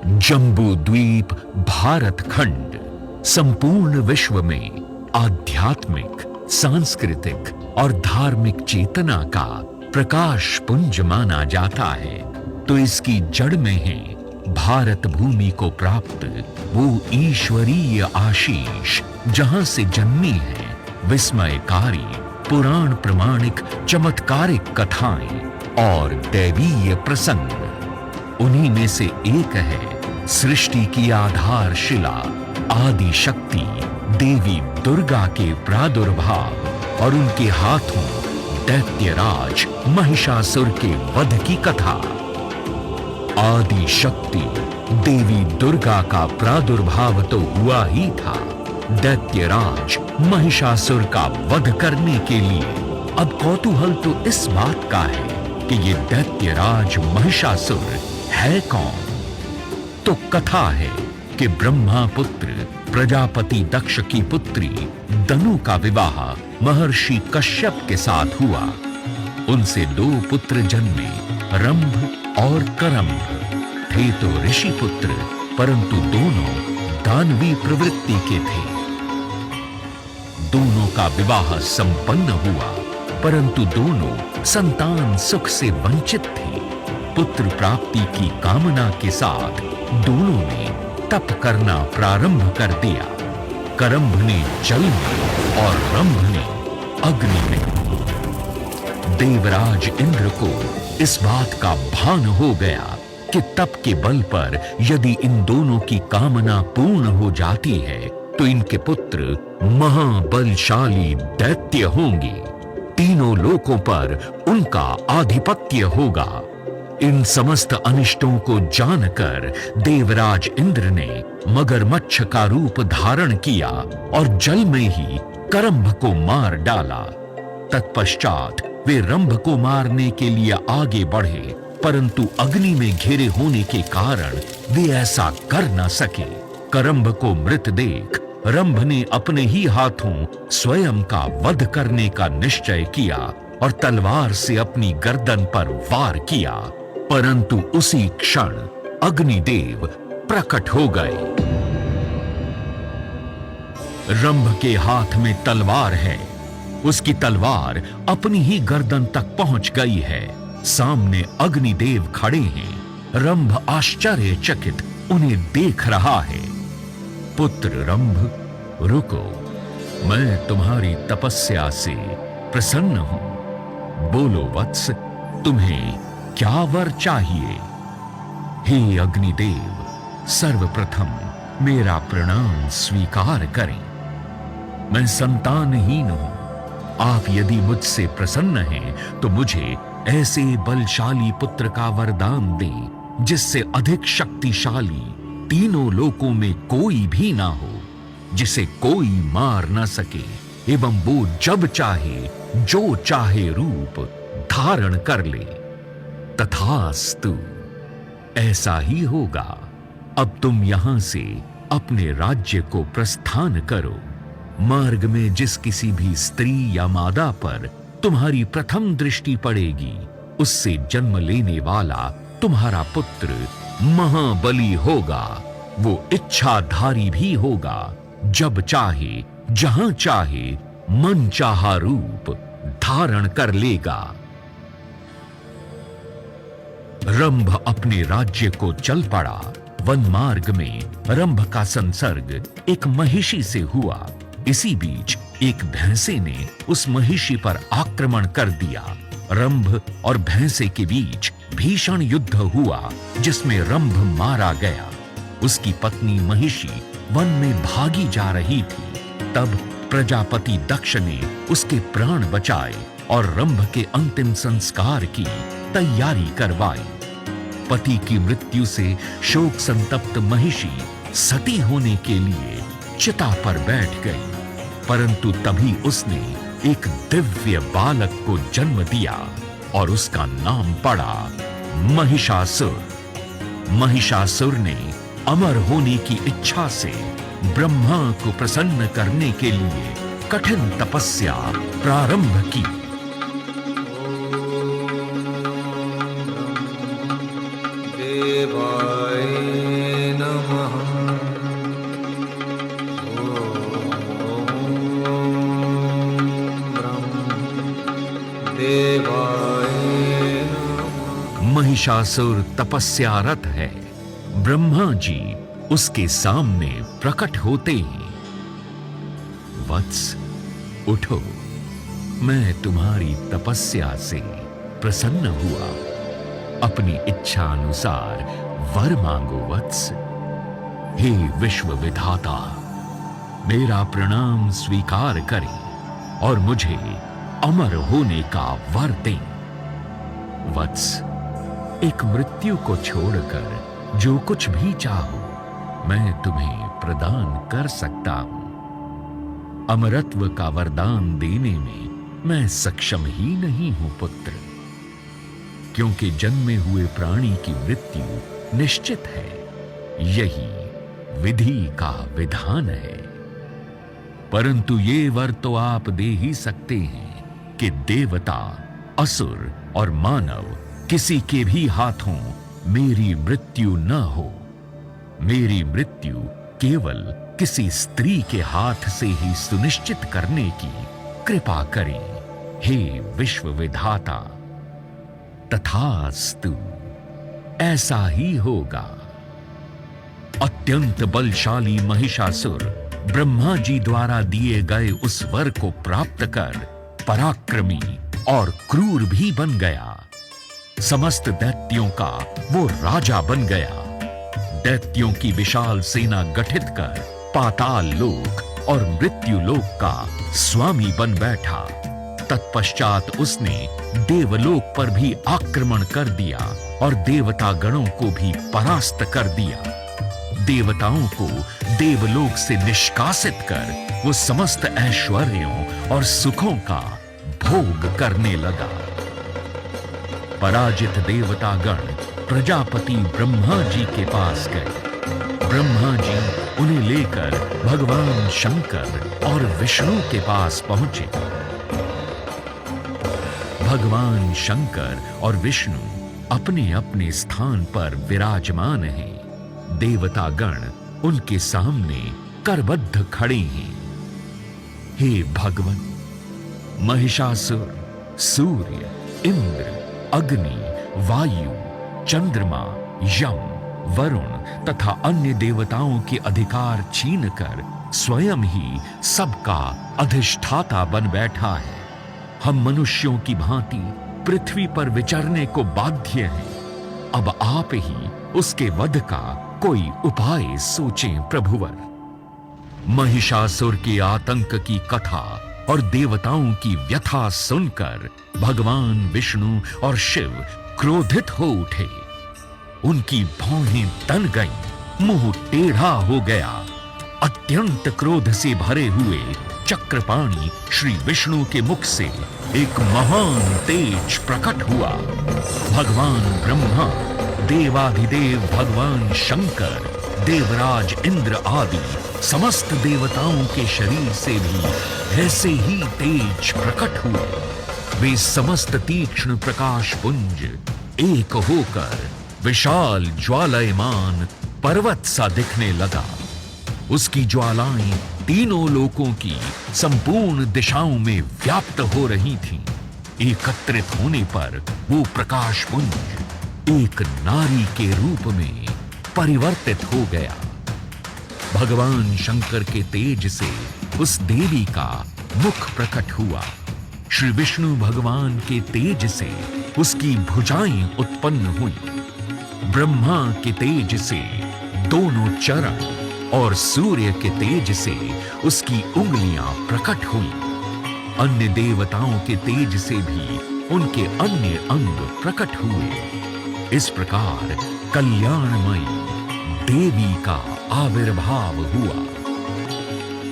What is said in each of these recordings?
जम्बू द्वीप भारत खंड संपूर्ण विश्व में आध्यात्मिक, सांस्कृतिक और धार्मिक चेतना का प्रकाश पुंज माना जाता है, तो इसकी जड़ में है भारत भूमि को प्राप्त वो ईश्वरीय आशीष, जहां से जन्मी है विस्मयकारी पुराण प्रमाणिक चमत्कारिक कथाएं और दैवीय प्रसंग। उन्हीं में से एक है सृष्टि की आधारशिला आदि शक्ति देवी दुर्गा के प्रादुर्भाव और उनके हाथों दैत्यराज महिषासुर के वध की कथा। आदि शक्ति देवी दुर्गा का प्रादुर्भाव तो हुआ ही था, दैत्यराज महिषासुर का वध करने के लिए अब कौतूहल तो इस बात का है कि ये दैत्यराज महिषासुर है कौन। तो कथा है कि ब्रह्मा पुत्र प्रजापति दक्ष की पुत्री दनु का विवाह महर्षि कश्यप के साथ हुआ। उनसे 2 पुत्र जन्मे, रंभ और करंभ। थे तो ऋषि पुत्र, परंतु दोनों दानवी प्रवृत्ति के थे। दोनों का विवाह संपन्न हुआ, परंतु दोनों संतान सुख से वंचित थे। पुत्र प्राप्ति की कामना के साथ दोनों ने तप करना प्रारंभ कर दिया। करंभ ने जल में और रंभ ने अग्नि में। देवराज इंद्र को इस बात का भान हो गया कि तप के बल पर यदि इन दोनों की कामना पूर्ण हो जाती है तो इनके पुत्र महाबलशाली दैत्य होंगे, तीनों लोकों पर उनका आधिपत्य होगा। इन समस्त अनिष्टों को जानकर देवराज इंद्र ने मगरमच्छ का रूप धारण किया और जल में ही करंभ को मार डाला। तत्पश्चात वे रंभ को मारने के लिए आगे बढ़े, परंतु अग्नि में घिरे होने के कारण वे ऐसा कर न सके। करंभ को मृत देख रंभ ने अपने ही हाथों स्वयं का वध करने का निश्चय किया और तलवार से अपनी गर्दन पर वार किया, परंतु उसी क्षण अग्निदेव प्रकट हो गए। रंभ के हाथ में तलवार है, उसकी तलवार अपनी ही गर्दन तक पहुंच गई है। सामने अग्निदेव खड़े हैं, रंभ आश्चर्यचकित उन्हें देख रहा है। पुत्र रंभ, रुको, मैं तुम्हारी तपस्या से प्रसन्न हूं। बोलो वत्स, तुम्हें क्या वर चाहिए? हे अग्निदेव, सर्वप्रथम मेरा प्रणाम स्वीकार करें। मैं संतानहीन हूं। आप यदि मुझसे प्रसन्न हैं तो मुझे ऐसे बलशाली पुत्र का वरदान दें जिससे अधिक शक्तिशाली तीनों लोकों में कोई भी ना हो, जिसे कोई मार ना सके, एवं वो जब चाहे जो चाहे रूप धारण कर ले। तथास्तु, ऐसा ही होगा। अब तुम यहां से अपने राज्य को प्रस्थान करो। मार्ग में जिस किसी भी स्त्री या मादा पर तुम्हारी प्रथम दृष्टि पड़ेगी, उससे जन्म लेने वाला तुम्हारा पुत्र महाबली होगा। वो इच्छाधारी भी होगा, जब चाहे जहां चाहे मन चाहा रूप धारण कर लेगा। रंभ अपने राज्य को चल पड़ा। वन मार्ग में रंभ का संसर्ग एक महिषी से हुआ। इसी बीच एक भैंसे ने उस महिषी पर आक्रमण कर दिया। रंभ और भैंसे के बीच भीषण युद्ध हुआ, जिसमें रंभ मारा गया। उसकी पत्नी महिषी वन में भागी जा रही थी। तब प्रजापति दक्ष ने उसके प्राण बचाए और रंभ के अंतिम संस्कार की तैयारी करवाई। पति की मृत्यु से शोक संतप्त महिषी सती होने के लिए चिता पर बैठ गई, परंतु तभी उसने एक दिव्य बालक को जन्म दिया और उसका नाम पड़ा महिषासुर। महिषासुर ने अमर होने की इच्छा से ब्रह्मा को प्रसन्न करने के लिए कठिन तपस्या प्रारंभ की। देवाय महिषासुर तपस्यारत है। ब्रह्मा जी उसके सामने प्रकट होते ही, वत्स उठो, मैं तुम्हारी तपस्या से प्रसन्न हुआ। अपनी इच्छा अनुसार वर मांगो वत्स। हे विश्व विधाता, मेरा प्रणाम स्वीकार करें और मुझे अमर होने का वर दें। वत्स, एक मृत्यु को छोड़कर जो कुछ भी चाहो मैं तुम्हें प्रदान कर सकता हूं। अमरत्व का वरदान देने में मैं सक्षम ही नहीं हूं पुत्र, क्योंकि जन्मे हुए प्राणी की मृत्यु निश्चित है। यही विधि का विधान है। परंतु ये वर तो आप दे ही सकते हैं कि देवता, असुर और मानव किसी के भी हाथों मेरी मृत्यु न हो। मेरी मृत्यु केवल किसी स्त्री के हाथ से ही सुनिश्चित करने की कृपा करें। हे विश्व विधाता, तथास्तु, ऐसा ही होगा। अत्यंत बलशाली महिषासुर ब्रह्मा जी द्वारा दिए गए उस वर को प्राप्त कर पराक्रमी और क्रूर भी बन गया। समस्त दैत्यों का वो राजा बन गया। दैत्यों की विशाल सेना गठित कर पाताल लोक और मृत्यु लोक का स्वामी बन बैठा। तत्पश्चात उसने देवलोक पर भी आक्रमण कर दिया और देवता गणों को भी परास्त कर दिया। देवताओं को देवलोक से निष्कासित कर वो समस्त ऐश्वर्यों और सुखों का भोग करने लगा। पराजित देवता गण प्रजापति ब्रह्मा जी के पास गए। ब्रह्मा जी उन्हें लेकर भगवान शंकर और विष्णु के पास पहुंचे। भगवान शंकर और विष्णु अपने अपने स्थान पर विराजमान हैं। देवता गण उनके सामने करबद्ध खड़े हैं। हे भगवन, महिषासुर, सूर्य, इंद्र, अग्नि, वायु, चंद्रमा, यम, वरुण तथा अन्य देवताओं के अधिकार छीनकर स्वयं ही सबका अधिष्ठाता बन बैठा है। हम मनुष्यों की भांति पृथ्वी पर विचरने को बाध्य हैं। अब आप ही उसके वध का कोई उपाय सोचें प्रभुवर। महिषासुर के आतंक की कथा और देवताओं की व्यथा सुनकर भगवान विष्णु और शिव क्रोधित हो उठे। उनकी भौहें तन गईं, मुंह टेढ़ा हो गया। अत्यंत क्रोध से भरे हुए चक्रपाणी श्री विष्णु के मुख से एक महान तेज प्रकट हुआ। भगवान ब्रह्मा, देवाधिदेव भगवान शंकर, देवराज इंद्र आदि समस्त देवताओं के शरीर से भी ऐसे ही तेज प्रकट हुए। वे समस्त तीक्ष्ण प्रकाश पुंज एक होकर विशाल ज्वालायमान पर्वत सा दिखने लगा। उसकी ज्वालाएं तीनों लोकों की संपूर्ण दिशाओं में व्याप्त हो रही थीं। एकत्रित होने पर वो प्रकाश पुंज एक नारी के रूप में परिवर्तित हो गया। भगवान शंकर के तेज से उस देवी का मुख प्रकट हुआ। श्री विष्णु भगवान के तेज से उसकी भुजाएं उत्पन्न हुई। ब्रह्मा के तेज से दोनों चरण और सूर्य के तेज से उसकी उंगलियां प्रकट हुई। अन्य देवताओं के तेज से भी उनके अन्य अंग प्रकट हुए। इस प्रकार कल्याणमयी देवी का आविर्भाव हुआ।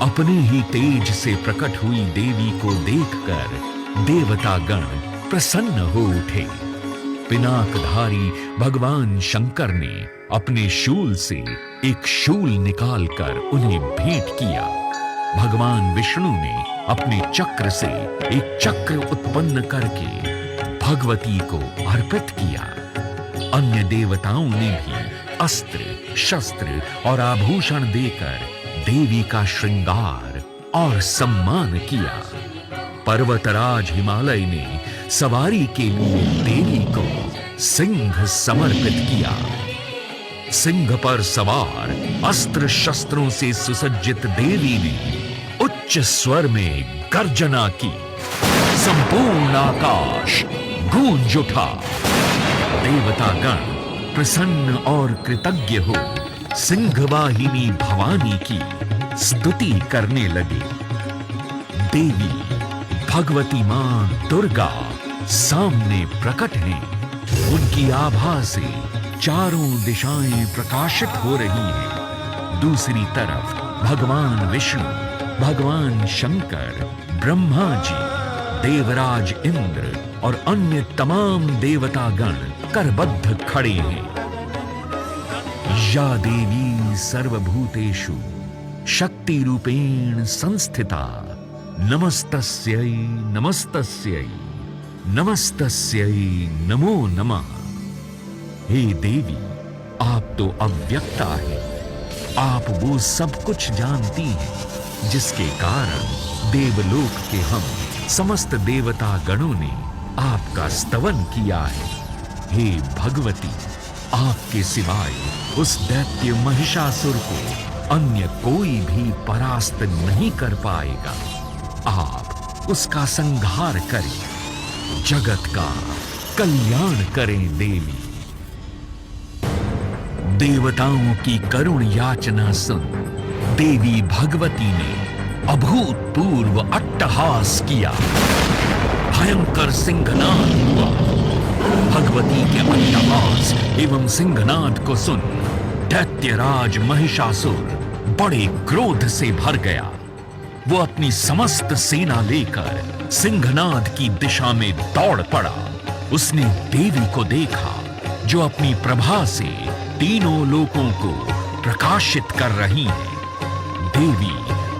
अपने ही तेज से प्रकट हुई देवी को देखकर देवता गण प्रसन्न हो उठे। पिनाकधारी भगवान शंकर ने अपने शूल से एक शूल निकालकर उन्हें भेंट किया। भगवान विष्णु ने अपने चक्र से एक चक्र उत्पन्न करके भगवती को अर्पित किया। अन्य देवताओं ने भी अस्त्र, शस्त्र और आभूषण देकर देवी का श्रृंगार और सम्मान किया। पर्वतराज हिमालय ने सवारी के लिए देवी को सिंह समर्पित किया। सिंह पर सवार अस्त्र शस्त्रों से सुसज्जित देवी ने उच्च स्वर में गर्जना की। संपूर्ण आकाश गूंज उठा। देवतागण प्रसन्न और कृतज्ञ हो सिंहवाहिनी भवानी की स्तुति करने लगे। देवी भगवती मां दुर्गा सामने प्रकट हैं। उनकी आभा से चारों दिशाएं प्रकाशित हो रही हैं। दूसरी तरफ भगवान विष्णु, भगवान शंकर, ब्रह्मा जी, देवराज इंद्र और अन्य तमाम देवतागण करबद्ध खड़े हैं। या देवी सर्वभूतेषु शक्ति रूपेण संस्थिता नमस्तस्यै नमस्तस्यै नमस्तस्यै नमो नमः। हे देवी, आप तो अव्यक्ता है। आप वो सब कुछ जानती हैं जिसके कारण देवलोक के हम समस्त देवता गणों ने आपका स्तवन किया है। हे भगवती, आपके सिवाय उस दैत्य महिषासुर को अन्य कोई भी परास्त नहीं कर पाएगा। आप उसका संहार करें, जगत का कल्याण करें देवी। देवताओं की करुण याचना सुन देवी भगवती ने अभूतपूर्व अट्टहास किया। भयंकर सिंहनाद हुआ। भगवती के अट्टहास एवं सिंहनाद को सुन दैत्यराज महिषासुर बड़े क्रोध से भर गया। वो अपनी समस्त सेना लेकर सिंहनाद की दिशा में दौड़ पड़ा। उसने देवी को देखा जो अपनी प्रभा से तीनों लोकों को प्रकाशित कर रही है। देवी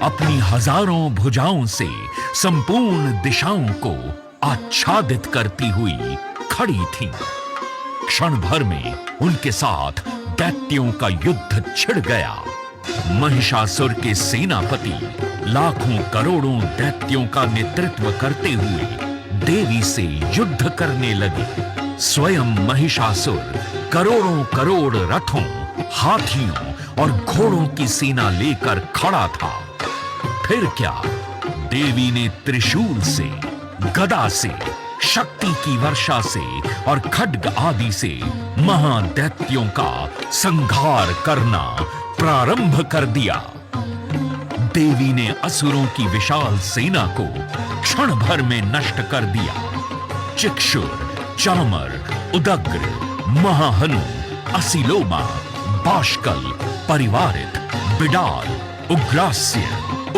अपनी हजारों भुजाओं से संपूर्ण दिशाओं को आच्छादित करती हुई खड़ी थी। क्षण भर में उनके साथ दैत्यों का युद्ध छिड़ गया। महिषासुर के सेनापति लाखों करोड़ों दैत्यों का नेतृत्व करते हुए देवी से युद्ध करने लगे। स्वयं महिषासुर करोड़ों करोड़ रथों, हाथियों और घोड़ों की सेना लेकर खड़ा था। फिर क्या, देवी ने त्रिशूल से, गदा से, शक्ति की वर्षा से और खड्ग आदि से महादैत्यों का संहार करना प्रारंभ कर दिया। देवी ने असुरों की विशाल सेना को क्षण भर में नष्ट कर दिया। चिक्षुर, चामर, उदग्र, महाहनु, असिलोमा, बाष्कल, परिवारित, बिडाल, उग्रास्य,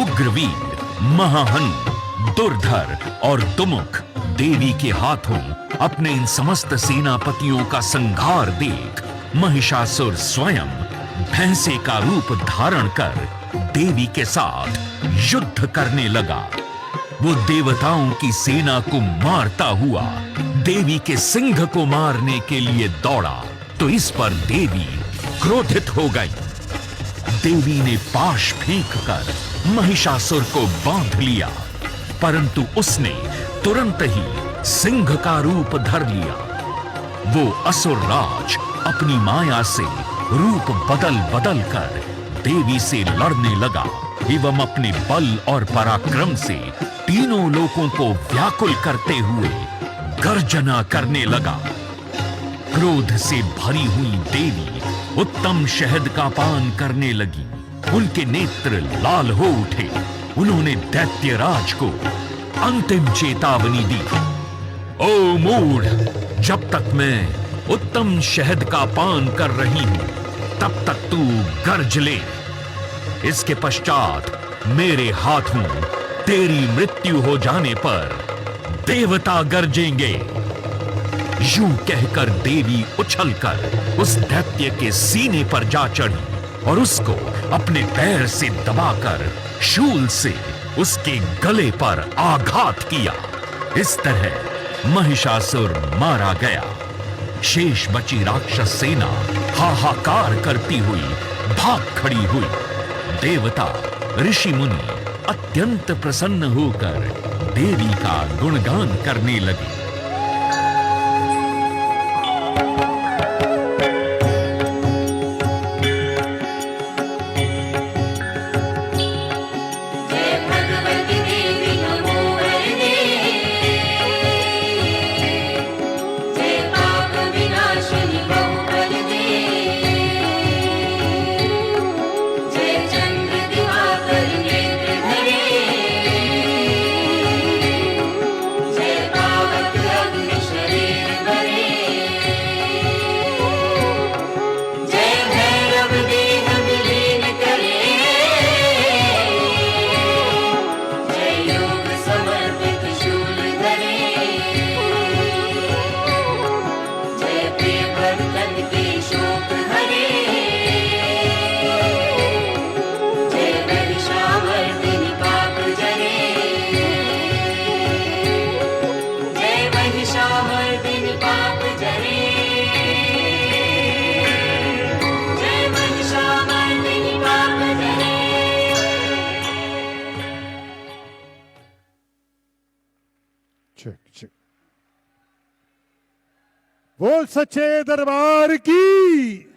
उग्रवीर, महाहनु, दुर्धर और दुमुख देवी के हाथों अपने इन समस्त सेनापतियों का संहार देख महिषासुर स्वयं भैंसे का रूप धारण कर देवी के साथ युद्ध करने लगा। वो देवताओं की सेना को मारता हुआ देवी के सिंह को मारने के लिए दौड़ा तो इस पर देवी क्रोधित हो गई। देवी ने पाश फेंककर महिषासुर को बांध लिया, परंतु उसने तुरंत ही सिंह का रूप धर लिया। वो असुर राज अपनी माया से रूप बदल बदल कर देवी से लड़ने लगा एवं अपने बल और पराक्रम से तीनों लोकों को व्याकुल करते हुए गर्जना करने लगा। क्रोध से भरी हुई देवी उत्तम शहद का पान करने लगी। उनके नेत्र लाल हो उठे। उन्होंने दैत्यराज को अंतिम चेतावनी दी। ओ मूढ़, जब तक मैं उत्तम शहद का पान कर रही हूं तब तक तू गर्ज ले। इसके पश्चात मेरे हाथों तेरी मृत्यु हो जाने पर देवता गरजेंगे। यूं कहकर देवी उछलकर उस दैत्य के सीने पर जा चढ़ी और उसको अपने पैर से दबाकर शूल से उसके गले पर आघात किया। इस तरह महिषासुर मारा गया। शेष बची राक्षस सेना हाहाकार करती हुई भाग खड़ी हुई। देवता, ऋषि मुनि अत्यंत प्रसन्न होकर देवी का गुणगान करने लगे। चेक बोल सच्चे दरबार की।